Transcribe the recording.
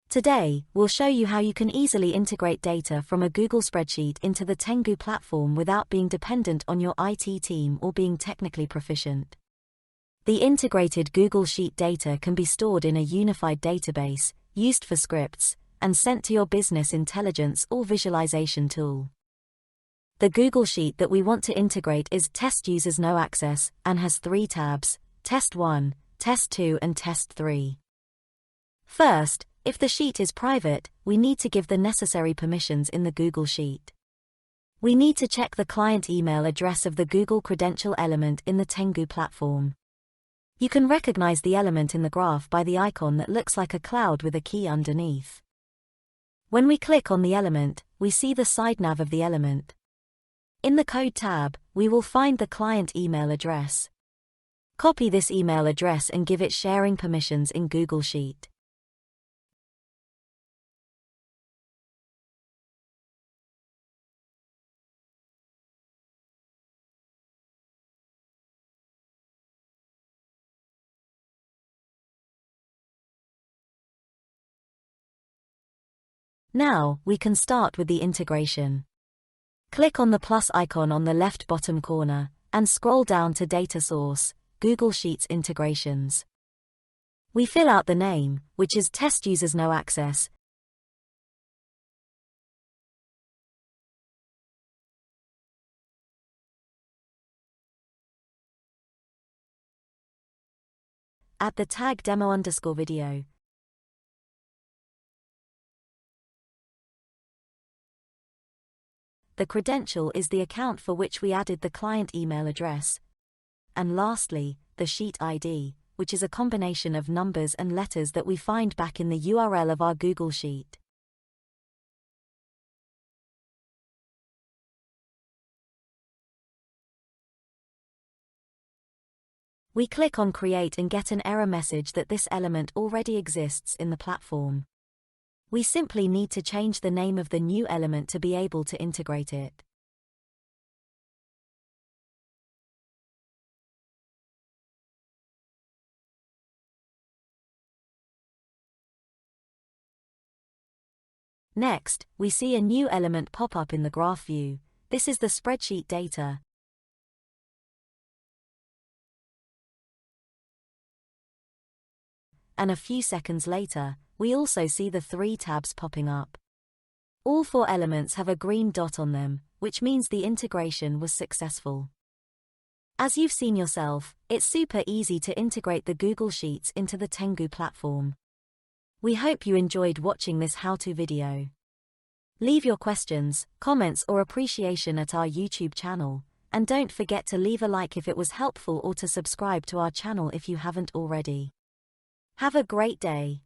Today, we'll show you how you can easily integrate data from a Google spreadsheet into the Tengu platform without being dependent on your IT team or being technically proficient. The integrated Google Sheet data can be stored in a unified database, used for scripts, and sent to your business intelligence or visualization tool. The Google Sheet that we want to integrate is Test Users No Access and has 3 tabs: Test 1, Test 2 and Test 3. First, if the sheet is private, we need to give the necessary permissions in the Google Sheet. We need to check the client email address of the Google credential element in the Tengu platform. You can recognize the element in the graph by the icon that looks like a cloud with a key underneath. When we click on the element, we see the side nav of the element. In the Code tab, we will find the client email address. Copy this email address and give it sharing permissions in Google Sheet. Now, we can start with the integration. Click on the plus icon on the left bottom corner, and scroll down to Data Source, Google Sheets Integrations. We fill out the name, which is Test Users No Access. Add the tag demo_video. The credential is the account for which we added the client email address. And lastly, the sheet ID, which is a combination of numbers and letters that we find back in the URL of our Google Sheet. We click on Create and get an error message that this element already exists in the platform. We simply need to change the name of the new element to be able to integrate it. Next, we see a new element pop up in the graph view. This is the spreadsheet data. And a few seconds later, we also see the 3 tabs popping up. All 4 elements have a green dot on them, which means the integration was successful. As you've seen yourself, it's super easy to integrate the Google Sheets into the Tengu platform. We hope you enjoyed watching this how-to video. Leave your questions, comments or appreciation at our YouTube channel, and don't forget to leave a like if it was helpful or to subscribe to our channel if you haven't already. Have a great day.